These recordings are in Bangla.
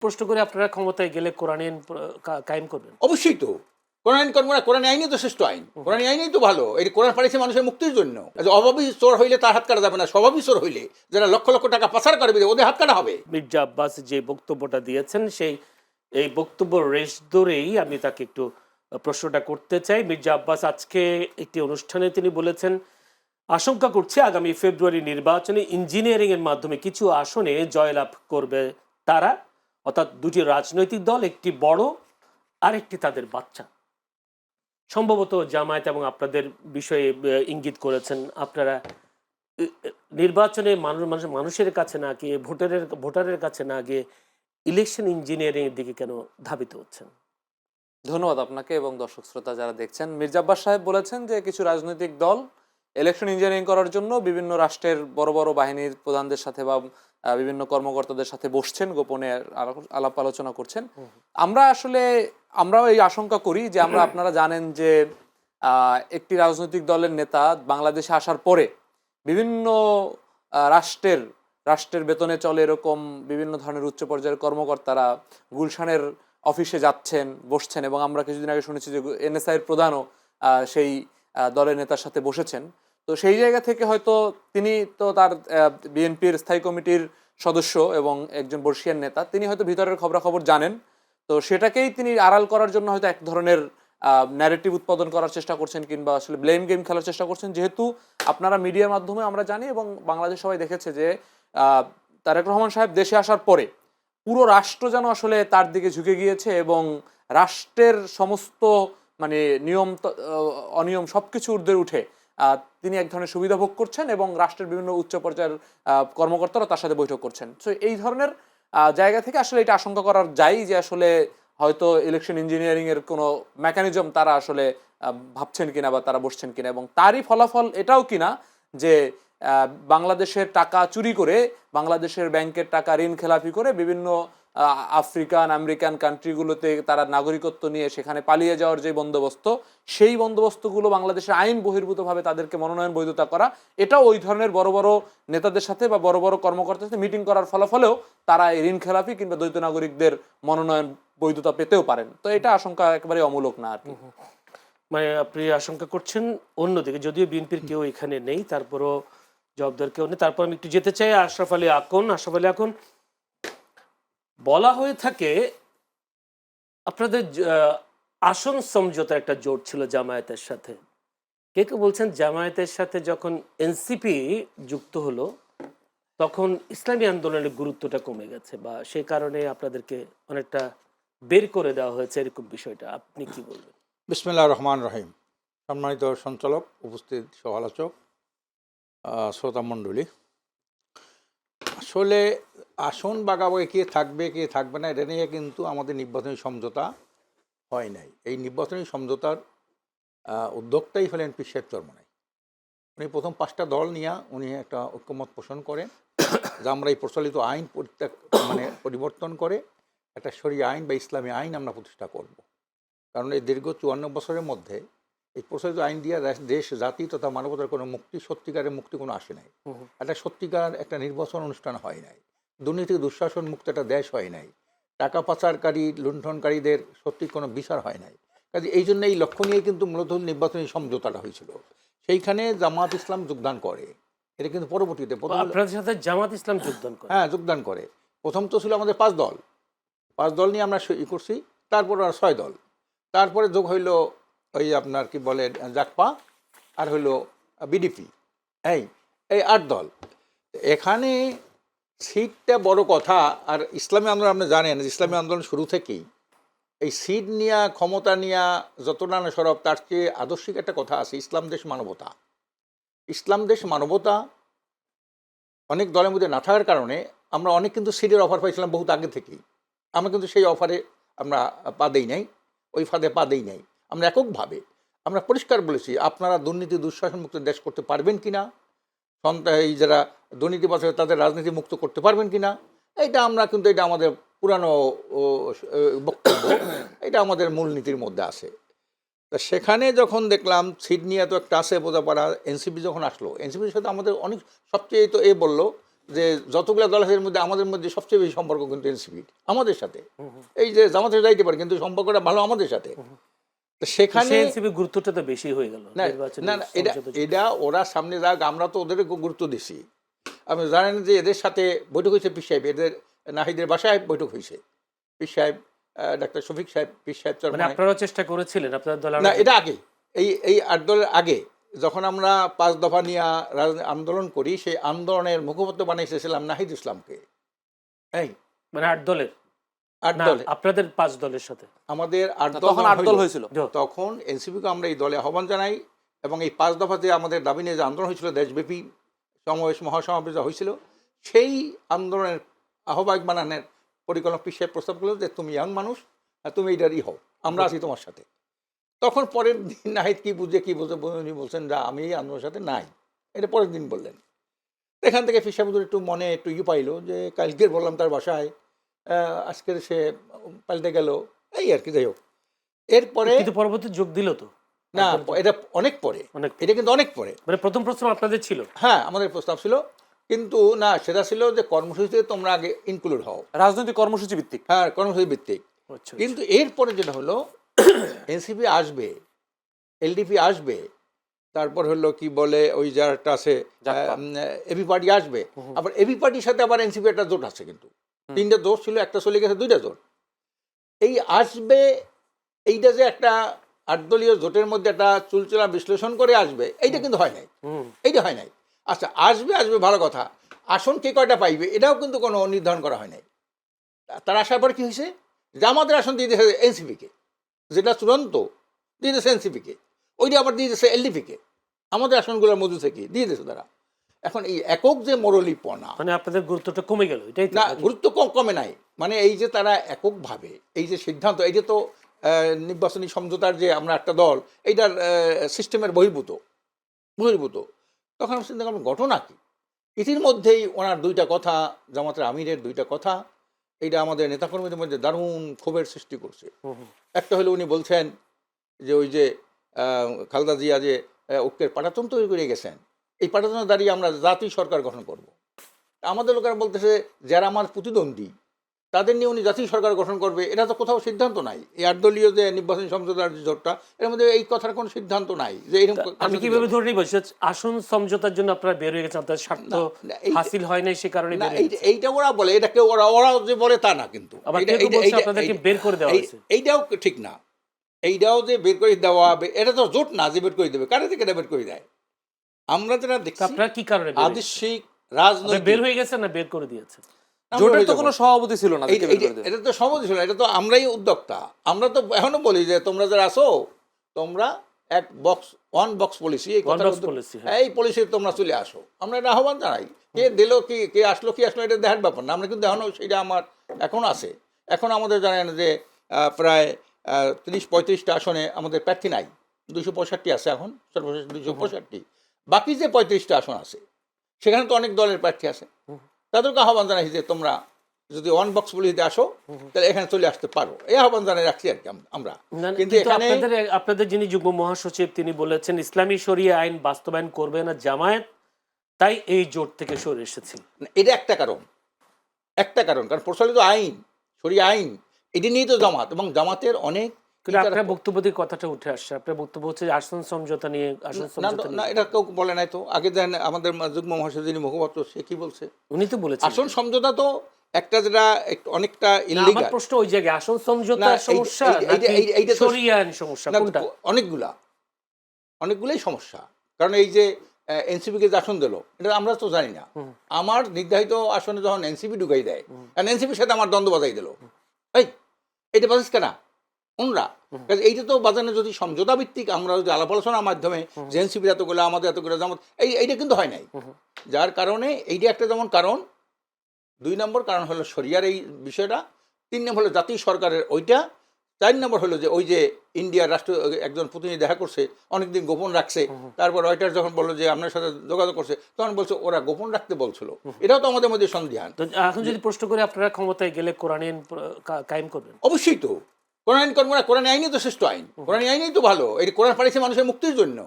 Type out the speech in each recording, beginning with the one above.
প্রশ্ন করে আপনারা ক্ষমতায় গেলে কোরআন আইন কায়েম করবেন? অবশ্যই তো। কোরআন আইন করবো না? কোরআন আইনই তো শ্রেষ্ঠ আইন, কোরআন আইনই তো ভালো। এই কোরআন পাঠিয়েছে মানুষের মুক্তির জন্য। অভাবী চোর হইলে তার হাত কাটা যাবে না, স্বভাবী চোর হইলে যারা লক্ষ লক্ষ টাকা পাচার করবে ওদের হাত কাটা হবে। মির্জা আব্বাস যে বক্তব্যটা দিয়েছেন এই বক্তব্য রেশ ধরেই আমি তাকে একটু প্রশ্নটা করতে চাই। মির্জা আব্বাস আজকে একটি অনুষ্ঠানে তিনি বলেছেন, আশঙ্কা করছে আগামী ফেব্রুয়ারি নির্বাচনে ইঞ্জিনিয়ারিং এর মাধ্যমে কিছু আসনে জয়লাভ করবে তারা, অর্থাৎ দুটি রাজনৈতিক দল, একটি বড় আর একটি তাদের বাচ্চা। সম্ভবত জামায়াত এবং আপনাদের বিষয়ে ইঙ্গিত করেছেন। আপনারা নির্বাচনে মানুষের কাছে না গিয়ে ভোটারের কাছে না গিয়ে ইলেকশন ইঞ্জিনিয়ারিং এর দিকে কেন ধাবিত হচ্ছেন? ধন্যবাদ আপনাকে এবং দর্শক শ্রোতা যারা দেখছেন। মির্জা আব্বাস সাহেব বলেছেন যে কিছু রাজনৈতিক দল ইলেকশন ইঞ্জিনিয়ারিং করার জন্য বিভিন্ন রাষ্ট্রের বড় বড় বাহিনীর প্রধানদের সাথে বা বিভিন্ন কর্মকর্তাদের সাথে বসছেন, গোপনে আলাপ আলোচনা করছেন। আমরাও এই আশঙ্কা করি যে আপনারা জানেন যে একটি রাজনৈতিক দলের নেতা বাংলাদেশে আসার পরে বিভিন্ন রাষ্ট্রের বেতনে চলে এরকম বিভিন্ন ধরনের উচ্চ পর্যায়ের কর্মকর্তারা গুলশানের অফিসে যাচ্ছেন, বসছেন, এবং আমরা কিছুদিন আগে শুনেছি যে এনএসআই এর প্রধানও সেই দলের নেতার সাথে বসেছেন। তো সেই জায়গা থেকে হয়তো তিনি তো তার বিএনপির স্থায়ী কমিটির সদস্য এবং একজন বর্ষিয়ান নেতা, তিনি হয়তো ভিতরের খবরাখবর জানেন। তো সেটাকেই তিনি আড়াল করার জন্য হয়তো এক ধরনের ন্যারেটিভ উৎপাদন করার চেষ্টা করছেন, কিংবা আসলে ব্লেম গেম খেলার চেষ্টা করছেন। যেহেতু আপনারা মিডিয়ার মাধ্যমে আমরা জানি এবং বাংলাদেশ সবাই দেখেছে যে তারেক রহমান সাহেব দেশে আসার পরে পুরো রাষ্ট্র যেন আসলে তার দিকে ঝুঁকে গিয়েছে এবং রাষ্ট্রের সমস্ত মানে অনিয়ম সবকিছু ঊর্ধ্বে উঠে তিনি এক ধরনের সুবিধা ভোগ করছেন এবং রাষ্ট্রের বিভিন্ন উচ্চ পর্যায়ের কর্মকর্তারা তার সাথে বৈঠক করছেন। সো এই ধরনের জায়গা থেকে আসলে এটা আশঙ্কা করার যায় যে আসলে হয়তো ইলেকশন ইঞ্জিনিয়ারিং এর কোনো মেকানিজম তারা আসলে ভাবছেন কিনা বা তারা বসছেন কিনা, এবং তারই ফলাফল এটাও কিনা যে বাংলাদেশের টাকা চুরি করে, বাংলাদেশের ব্যাংকের টাকা ঋণ খেলাপি করে বিভিন্ন আফ্রিকান আমেরিকান কান্ট্রিগুলোতে তারা নাগরিকত্ব নিয়ে সেখানে পালিয়ে যাওয়ার যে বন্দোবস্ত, সেই বন্দোবস্তগুলো বাংলাদেশের আইন বহির্ভূতভাবে তাদেরকে মনোনয়ন বৈধতা করা, এটাও ওই ধরনের বড় বড় নেতাদের সাথে বা বড় বড় কর্মকর্তাদের সাথে মিটিং করার ফলাফলেও তারা এই ঋণ খেলাপি কিংবা দ্বৈত নাগরিকদের মনোনয়ন বৈধতা পেতেও পারেন। তো এটা আশঙ্কা একেবারে অমূলক না আর কি। মানে আপনি আশঙ্কা করছেন অন্যদিকে, যদিও বিএনপির কেউ এখানে নেই, তারপরও জবাবদার কেউ নেই। তারপর আমি একটু যেতে চাই আশরাফ আলী আকন। বলা হয়ে থাকে আপনাদের আসন সমঝোতা একটা জোট ছিল জামায়াতের সাথে। কেউ বলছেন জামায়াতের সাথে যখন এনসিপি যুক্ত হলো তখন ইসলামী আন্দোলনের গুরুত্বটা কমে গেছে, বা সেই কারণে আপনাদেরকে অনেকটা বের করে দেওয়া হয়েছে, এরকম বিষয়টা আপনি কি বলবেন? বিসমিল্লাহির রহমানির রহিম। সম্মানিত সঞ্চালক, উপস্থিত সহ আলোচক, শ্রোতা মণ্ডলী, আসলে আসন বাগাবাগি কে থাকবে না এটা নিয়ে কিন্তু আমাদের নির্বাচনী সমঝোতা হয় নাই। এই নির্বাচনী সমঝোতার উদ্যোক্তাই হলেন পীর সাহেব চরমনাই। উনি প্রথম 5টা দল নিয়ে উনি একটা ঐক্যমত পোষণ করেন যে আমরা এই প্রচলিত আইন পরিবর্তন করে একটা শরিয়া আইন বা ইসলামী আইন আমরা প্রতিষ্ঠা করব। কারণ এই দীর্ঘ 54 বছরের মধ্যে এই প্রচলিত আইন দিয়ে দেশ, জাতি তথা মানবতার কোনো সত্যিকারের মুক্তি কোনো আসে নাই। একটা নির্বাচন অনুষ্ঠান হয় নাই। দুর্নীতি দুঃশাসন মুক্ত একটা দেশ হয় নাই। টাকা পাচারকারী লুণ্ঠনকারীদের সত্যি কোনো বিচার হয় নাই। কাজে এই জন্য এই লক্ষ্য নিয়ে কিন্তু মূলত নির্বাচনী সমঝোতাটা হয়েছিল। সেইখানে জামাত ইসলাম যোগদান করে। এটা কিন্তু পরবর্তীতে আপনাদের সাথে জামাত ইসলাম যোগদান করে? হ্যাঁ, যোগদান করে। প্রথম তো ছিল আমাদের 5 দল নিয়ে আমরা করছি, তারপর আর 6 দল, তারপরে যোগ হইল ওই আপনার কি বলে জাকপা, আর হইল বিডিপি, এই 8 দল। এখানে সিটটা বড় কথা। আর ইসলামী আন্দোলন আপনি জানেন, ইসলামী আন্দোলন শুরু থেকেই এই সিট নিয়া, ক্ষমতা নিয়া যতটা না সরব, তার চেয়ে আদর্শিক একটা কথা আছে, ইসলাম দেশ মানবতা। অনেক দলের মধ্যে না থাকার কারণে আমরা অনেক কিন্তু সিটের অফার পাইছিলাম বহুত আগে থেকেই। আমরা কিন্তু সেই অফারে আমরা পা দেই নাই, ওই ফাঁদে পা দেই নাই। আমরা এককভাবে আমরা পরিষ্কার বলেছি আপনারা দুর্নীতি দুঃশাসন মুক্ত দেশ করতে পারবেন কিনা, এই যারা দুর্নীতি বাজারে তাদের রাজনীতি মুক্ত করতে পারবেন কিনা, এটা আমাদের পুরানো বক্তব্য, এটা আমাদের মূলনীতির মধ্যে আছে। তা সেখানে যখন দেখলাম সিট নিয়ে তো একটা আছে বোঝাপড়া, এনসিপি যখন আসলো, এনসিপির সাথে আমাদের সবচেয়ে তো বললো যে যতগুলো দল আছে এর মধ্যে আমাদের মধ্যে সবচেয়ে বেশি সম্পর্ক কিন্তু এনসিপির আমাদের সাথে। এই যে জামাতে যাইতে পারে কিন্তু সম্পর্কটা ভালো আমাদের সাথে। তো সেখানে এনসিপি গুরুত্বটা তো বেশি হয়ে গেল না নির্বাচনী না না, এটা সংসদে। এটা ওরা সামনে যাক, আমরা তো ওদের গুরুত্ব দিছি। আপনি জানেন যে এদের সাথে বৈঠক হয়েছে পীর সাহেব, এদের নাহিদের বাসায় বৈঠক হয়েছে পীর সাহেব, ডাক্তার শফিক সাহেব, পীর সাহেব মানে চরমনায়। আপনারাও চেষ্টা করেছিলেন আপনার দল না এটা আগে, এই 8 দলের আগে যখন আমরা 5 দফা নিয়ে আন্দোলন করি, সেই আন্দোলনের মুখপাত্র বানিয়েছিলাম নাহিদ ইসলামকে। এই মানে 8 দলের 8 না দলে আপনাদের 5 দলের সাথে আমাদের 8 দল তখন 8 দল হইলো। হয়েছিল। তখন এনসিপিকে আমরা এই দলে আহ্বান জানাই এবং এই 5 দফাতে আমাদের দাবি নিয়ে যে আন্দোলন হয়েছিল, দেশব্যাপী সমাবেশ মহাসমাবেশ যা হয়েছিল, সেই আন্দোলনের আহ্বায়ক বানানোর পরিকল্পনা পীর সাহেব প্রস্তাব করলো যে তুমি ইয়াং মানুষ, তুমি এইটারই হও, আমরা আছি তোমার সাথে। তখন পরের দিন নাহিদ কি বুঝে উনি বলছেন যে আমি এই আন্দোলনের সাথে নাই, এটা পরের দিন বললেন। এখান থেকে পীর সাহেব একটু মনে একটু পাইলো যে কালকের বললাম তার বাসায়, আজকের সে পাল্টে গেল, এই আর কি। যাই হোক, এরপরে কিন্তু পরবর্তী যোগ দিল তো না, এটা অনেক পরে, অনেক এটা কিন্তু অনেক পরে। মানে প্রথম প্রশ্ন আপনাদের ছিল হ্যাঁ আমাদের প্রস্তাব ছিল, কিন্তু না সেটা ছিল যে কর্মসূচিতে তোমরা আগে ইনক্লুড হও। রাজনৈতিক কর্মসূচি ভিত্তিক। হ্যাঁ কর্মসূচি ভিত্তিক। আচ্ছা, কিন্তু এরপরে যেটা হলো এনসিপি আসবে, এলডিপি আসবে, তারপর হলো কি বলে ওই যারটা আছে জাকপা। এবি পার্টি আসবে। আবার এবি পার্টির সাথে আবার এনসিপি একটা জোট আছে, কিন্তু 3টা জোট ছিল, একটা চলে গেছে, 2টা জোট। এই আসবে, এইটা যে একটা 8 দলীয় জোটের মধ্যে একটা চুলচুলা বিশ্লেষণ করে আসবে, এইটা কিন্তু হয় নাই, এইটা হয় নাই। আচ্ছা আসবে আসবে ভালো কথা, আসন কে কয়টা পাইবে এটাও কিন্তু কোনো নির্ধারণ করা হয় নাই। তার আসার পর কি হয়েছে, জামাতের আসন দিয়ে দিয়েছে এনসিপিকে, যেটা চূড়ান্ত দিয়ে দিয়েছে এনসিপিকে, ওইটা আবার দিয়ে দিয়েছে এলডিপিকে, আমাদের আসনগুলোর মধ্যে থেকে দিয়ে দিয়েছে তারা। এখন এই একক যে মরলিপনা, মানে আপনাদের গুরুত্বটা কমে গেল এটাই তো না নাকি? গুরুত্ব কমে নাই, মানে এই যে তারা এককভাবে এই যে সিদ্ধান্ত, এই যে তো নির্বাচনী সমঝোতার যে আমরা একটা দল, এইটার সিস্টেমের বহির্ভূত। তখন আমি চিন্তা করলাম ঘটনা কি। ইতিমধ্যেই ওনার 2টা কথা, জামাতের আমিরের 2টা কথা, এইটা আমাদের নেতাকর্মীদের মধ্যে দারুণ ক্ষোভের সৃষ্টি করছে। একটা হলো উনি বলছেন যে ওই যে খালেদা জিয়া যে ঐক্যের পাটাতন তৈরি করে গেছেন, এই পাটাতনে দাঁড়িয়ে আমরা জাতীয় সরকার গঠন করব। আমাদের লোকেরা বলতেছে যারা আমার প্রতিদ্বন্দ্বী তাদের নিয়ে উনি জাতীয় সরকার গঠন করবে, এটা তো কোথাও সিদ্ধান্ত নাই। এই 8 দলীয় যে নির্বাচনী সমঝোতার যে জোটটা, এর মধ্যে এই কথার কোনো সিদ্ধান্ত নাই যে এরকম। আমি কিভাবে ধরে নিব আসন সমঝোতার জন্য আপনারা বের হয়ে গেছেন, আপনার স্বার্থ না, হাসিল হয় নাই সে কারণে না, বের হয়ে গেছেন। এইটা ওরা বলে, এটা কেউ ওরা যে বলে তা না, কিন্তু আবার কেউ কেউ বলছে আপনাদেরকে বের করে দেওয়া হয়েছে। এইটাও ঠিক না। এইটাও যে বের করে দেওয়া হবে, এটা তো জোট না যে বের করে দেবে, কারে থেকে এটা বের করে দেয়। আমরা যেটা তো দেখছি আপনারা কি কারণে বের হয়ে গেছেন? আদর্শিক আপনারা রাজনৈতিক বের হয়ে গেছেন না বের করে দিয়েছেন? জোটের তো কোনো সভাপতি ছিল না, দেখে বের করে দেবে। এটা তো সমাজ ছিল, এটা তো আমরাই উদ্যোক্তা। আমরা তো এখনো বলি যে তোমরা যারা আসো, তোমরা ওয়ান বক্স পলিসি, এই কথা policy, হ্যাঁ। এই পলিসি তোমরা চলে আসো, আমরা এটা আহ্বান জানাই। কে দিল কে আসলো এটা দেখার ব্যাপার না, আমরা কিন্তু এখনো সেটা আমার এখন আছে। এখন আমাদের জানেন যে প্রায় 30-35টা আসনে আমাদের প্রার্থী নাই, 265 আছে এখন, সর্বশেষ 265। বাকি যে 35টা আসন আছে সেখানে তো অনেক দলের প্রার্থী আছে, তাদেরকে আহ্বান জানাই যে তোমরা যদি ওয়ান বক্স পলিসিতে আসো তাহলে এখানে চলে আসতে পারো, এই আহ্বান জানাই রাখছি আর কি আমরা। না, কিন্তু কিন্তু এখানে আপনাদের যিনি যুগ্ম মহাসচিব তিনি বলেছেন ইসলামী শরিয়া আইন বাস্তবায়ন করবে না জামায়াত, তাই এই জোট থেকে সরে এসেছেন। এটা একটা কারণ, কারণ প্রচলিত আইন, শরিয়া আইন, এটি নিয়েই তো জামাত, এবং জামাতের অনেক কিন্তু আপনার বক্তব্য দিয়ে কথাটা উঠে আসছে, আপনার বক্তব্য হচ্ছে যে আসন সমঝোতা নিয়ে না, এটা কেউ বলে নাই তো। আগে দেন আমাদের যুগ্ম মহাসচিব যিনি মুখপাত্র, সে কি বলছে? উনি তো বলেছেন আসন সমঝোতা তো একটা যেটা অনেকটা না, আমার ইললিগাল। প্রশ্ন ওই জায়গায় আসন সমঝোতার সমস্যা নাকি শরিয়া আইন সমস্যা, কোনটা? অনেকগুলাই সমস্যা। কারণ এই যে এনসিপিকে যে আসন দিল, এটা আমরা তো জানি না। আমার নির্ধারিত আসনে যখন এনসিপি ঢুকাই দেয়, কারণ এনসিপির সাথে আমার দ্বন্দ্ব বাজাই দিল, এই এইটা বাজিস কেনা ওনরা। এইটা তো বাজানো যদি সমঝোতা ভিত্তিক, আমরা যদি আলাপ আলোচনার মাধ্যমে যে এনসিপির এতগুলো আমাদের এতগুলো জামাত, এইটা কিন্তু হয় নাই। যার কারণে এইটা একটা যেমন কারণ, 2 নম্বর কারণ হলো শরিয়ার এই বিষয়টা, 3 নম্বর হলো জাতীয় সরকারের ওইটা, 4 নম্বর হলো যে ওই যে ইন্ডিয়ার রাষ্ট্র একজন প্রতিনিধি দেখা করছে, অনেকদিন গোপন রাখছে, তারপর রয়টার্স যখন বললো যে আপনার সাথে যোগাযোগ করছে, তখন বলছে ওরা গোপন রাখতে বলছিল। এটাও তো আমাদের মধ্যে সন্দেহান। তো এখন যদি প্রশ্ন করে আপনারা ক্ষমতায় গেলে কোরআন আইন কায়েম করবেন? অবশ্যই তো কোরআন আইন করবো না, কোরআন আইনই তো শ্রেষ্ঠ আইন, কোরআন আইনই তো ভালো। এই কোরআন পাঠিয়েছে মানুষের মুক্তির জন্য।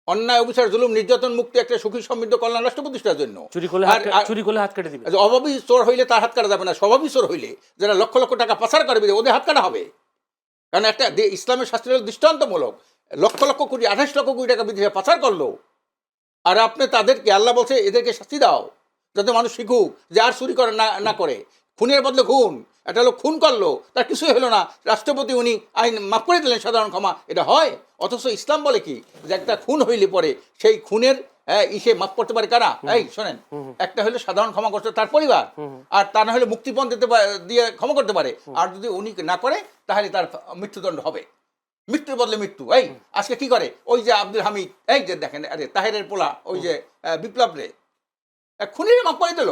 অন্যায় অবিচার জুলুম নির্যাতন মুক্তি একটা সুখী সমৃদ্ধ কল্যাণ রাষ্ট্র প্রতিষ্ঠার জন্য। চুরি করলে চুরি করলে হাত কেটে দিবে। অভাবী চোর হইলে তার হাত কাটা যাবে না, স্বভাবী চোর হইলে যারা লক্ষ লক্ষ টাকা পাচার করবে ওদের হাত কাটা হবে। কারণ একটা ইসলামের শাস্ত্রের দৃষ্টান্তমূলক, লক্ষ লক্ষ কোটি 28 লক্ষ কোটি টাকা বিদেশে পাচার করলো, আর আপনি তাদেরকে আল্লাহ বলছে এদেরকে শাস্তি দাও যাতে মানুষ শিখুক যে আর চুরি করে না করে। খুনের বদলে খুন, একটা লোক খুন করলো, তার কিছুই হলো না, রাষ্ট্রপতি উনি আইন মাফ করে দিলেন, সাধারণ ক্ষমা, এটা হয়? অথচ ইসলাম বলে কি যে একটা খুন হইলে পরে সেই খুনের ইসে মাফ করতে পারে কারা? এই শোনেন, একটা হলে সাধারণ ক্ষমা করতে তার পরিবার, আর তা না হলে মুক্তিপণ দিয়ে ক্ষমা করতে পারে, আর যদি উনি না করে তাহলে তার মৃত্যুদণ্ড হবে, মৃত্যুর বদলে মৃত্যু। এই আজকে কি করে ওই যে আব্দুল হামিদ, এই যে দেখেন, আরে তাহেরের পোলা, ওই যে বিপ্লব রে খুনির মাফ করে দিল।